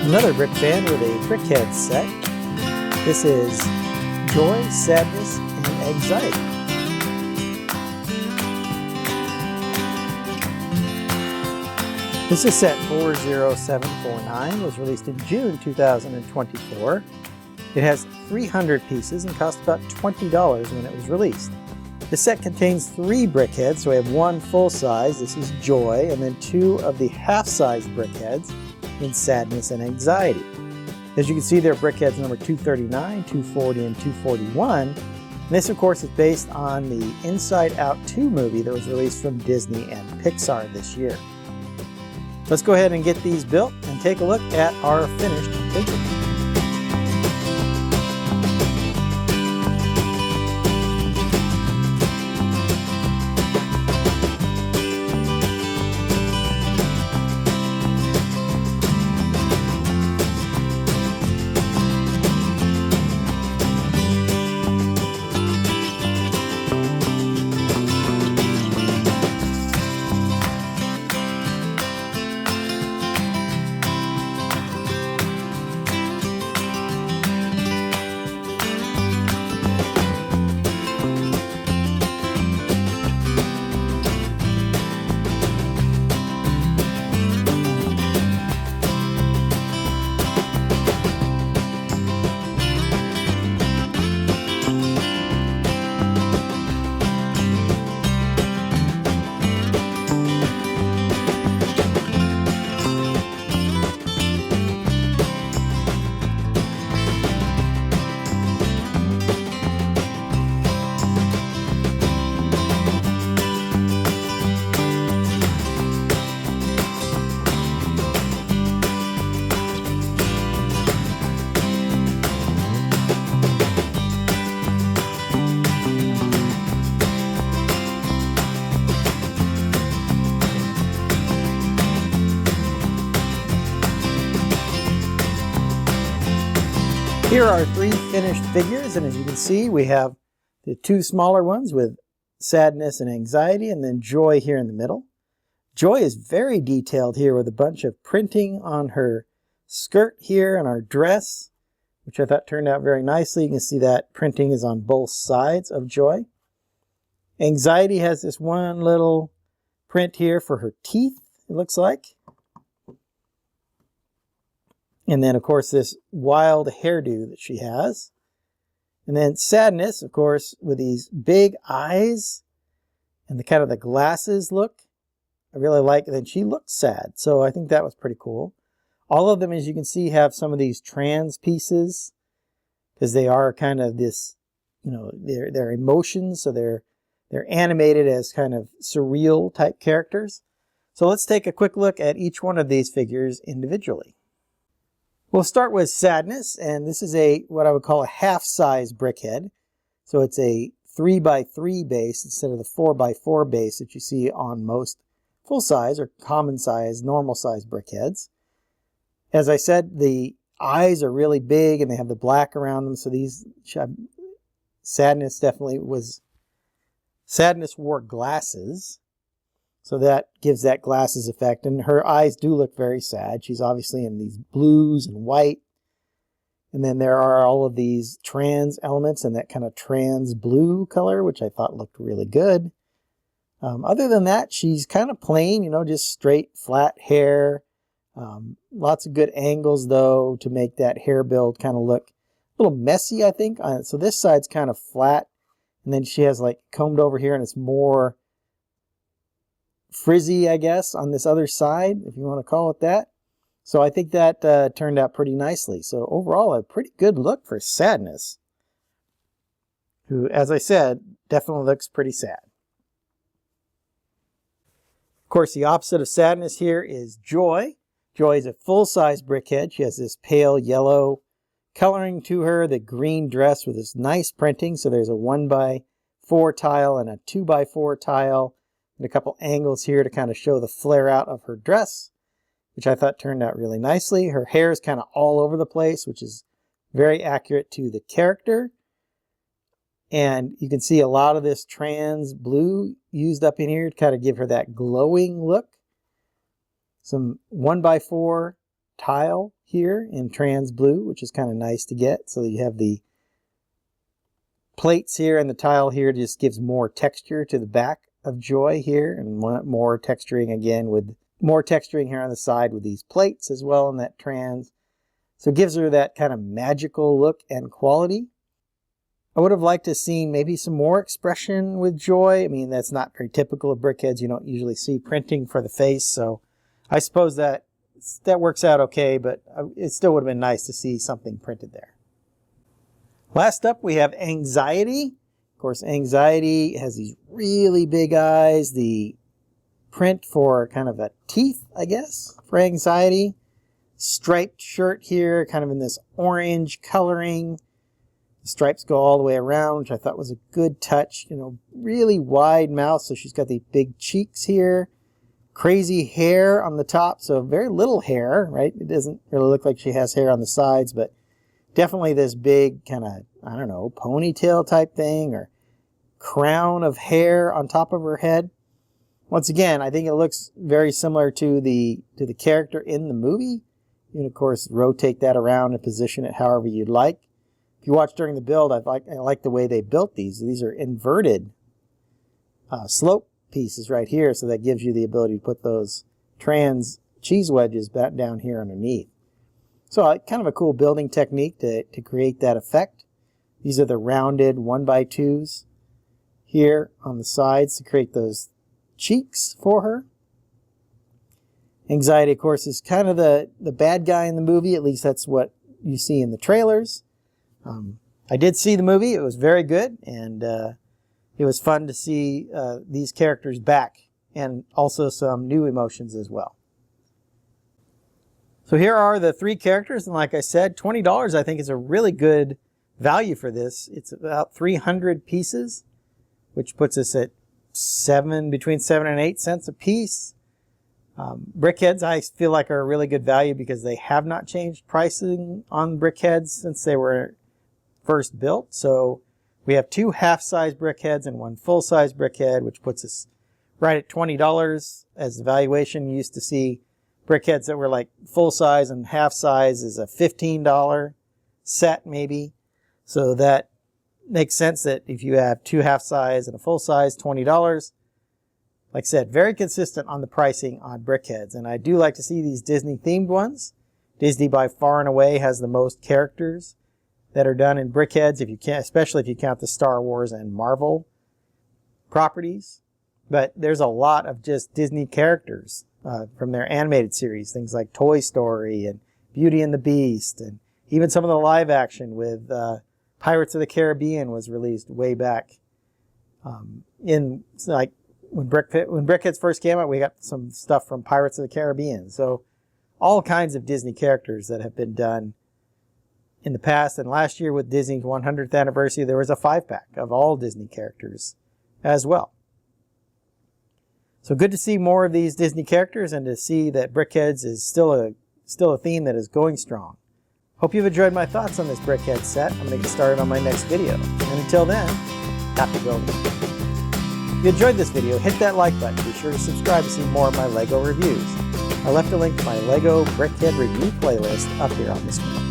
Another Brick fan with a BrickHeadz set. This is Joy, Sadness, and Anxiety. This is set 40749, was released in June 2024. It has 300 pieces and cost about $20 when it was released. The set contains 3 BrickHeadz, so we have one full size, this is Joy, and then 2 of the half-size BrickHeadz in Sadness and Anxiety. As you can see, they're BrickHeadz number 239, 240, and 241. And this, of course, is based on the Inside Out 2 movie that was released from Disney and Pixar this year. Let's go ahead and get these built and take a look at our finished figure. Here are 3 finished figures, and as you can see, we have the 2 smaller ones with Sadness and Anxiety, and then Joy here in the middle. Joy is very detailed here with a bunch of printing on her skirt here and our dress, which I thought turned out very nicely. You can see that printing is on both sides of Joy. Anxiety has this one little print here for her teeth, it looks like. And then, of course, this wild hairdo that she has. And then Sadness, of course, with these big eyes and the kind of the glasses look. I really like it. And she looks sad. So I think that was pretty cool. All of them, as you can see, have some of these trans pieces because they are kind of this, you know, they're emotions. So they're animated as kind of surreal type characters. So let's take a quick look at each one of these figures individually. We'll start with Sadness, and this is what I would call a half-size BrickHead. So it's a 3x3 base instead of the 4x4 base that you see on most full-size or common-size, normal-size BrickHeadz. As I said, the eyes are really big and they have the black around them, so Sadness wore glasses. So that gives that glasses effect. And her eyes do look very sad. She's obviously in these blues and white. And then there are all of these trans elements in that kind of trans blue color, which I thought looked really good. Other than that, she's kind of plain, you know, just straight, flat hair. Lots of good angles, though, to make that hair build kind of look a little messy, I think. So this side's kind of flat. And then she has like combed over here, and it's more frizzy, I guess, on this other side, if you want to call it that. So I think that turned out pretty nicely. So overall, a pretty good look for Sadness, who, as I said, definitely looks pretty sad. Of course, the opposite of Sadness here is Joy. Joy is a full-size BrickHead. She has this pale yellow coloring to her, the green dress with this nice printing. So there's a 1x4 tile and a 2x4 tile. And a couple angles here to kind of show the flare out of her dress, which I thought turned out really nicely. Her hair is kind of all over the place, which is very accurate to the character. And you can see a lot of this trans blue used up in here to kind of give her that glowing look. Some 1x4 tile here in trans blue, which is kind of nice to get. So you have the plates here and the tile here just gives more texture to the back of Joy here, and more texturing again with more texturing here on the side with these plates as well in that trans. So it gives her that kind of magical look and quality. I would have liked to see maybe some more expression with Joy. I mean, that's not very typical of BrickHeadz. You don't usually see printing for the face, so I suppose that works out okay, but it still would have been nice to see something printed there. Last up, we have Anxiety. Of course, Anxiety has these really big eyes. The print for kind of a teeth, I guess, for Anxiety. Striped shirt here, kind of in this orange coloring. The stripes go all the way around, which I thought was a good touch. You know, really wide mouth, so she's got these big cheeks here. Crazy hair on the top, so very little hair, right? It doesn't really look like she has hair on the sides, but definitely this big kind of, I don't know, ponytail type thing or crown of hair on top of her head. Once again, I think it looks very similar to the character in the movie. You can, of course, rotate that around and position it however you'd like. If you watch during the build, I like the way they built these. These are inverted slope pieces right here, so that gives you the ability to put those trans cheese wedges back down here underneath. So kind of a cool building technique to create that effect. These are the rounded 1x2s here on the sides to create those cheeks for her. Anxiety, of course, is kind of the bad guy in the movie. At least that's what you see in the trailers. I did see the movie. It was very good, and it was fun to see these characters back, and also some new emotions as well. So here are the 3 characters, and like I said, $20 I think is a really good value for this. It's about 300 pieces, which puts us at between 7 and 8 cents a piece. BrickHeadz I feel like are a really good value because they have not changed pricing on BrickHeadz since they were first built. So we have 2 half-size BrickHeadz and 1 full-size BrickHead, which puts us right at $20 as the valuation. You used to see BrickHeadz that were like full-size and half-size is a $15 set maybe. So that makes sense that if you have 2 half-size and a full-size, $20. Like I said, very consistent on the pricing on BrickHeadz. And I do like to see these Disney-themed ones. Disney by far and away has the most characters that are done in BrickHeadz, especially if you count the Star Wars and Marvel properties. But there's a lot of just Disney characters from their animated series, things like Toy Story and Beauty and the Beast, and even some of the live action with Pirates of the Caribbean was released way back in like when BrickHeadz first came out. We got some stuff from Pirates of the Caribbean. So all kinds of Disney characters that have been done in the past. And last year with Disney's 100th anniversary, there was a 5-pack of all Disney characters as well. So good to see more of these Disney characters and to see that BrickHeadz is still a theme that is going strong. Hope you've enjoyed my thoughts on this BrickHeadz set. I'm going to get started on my next video. And until then, happy building. If you enjoyed this video, hit that like button. Be sure to subscribe to see more of my LEGO reviews. I left a link to my LEGO BrickHead review playlist up here on the screen.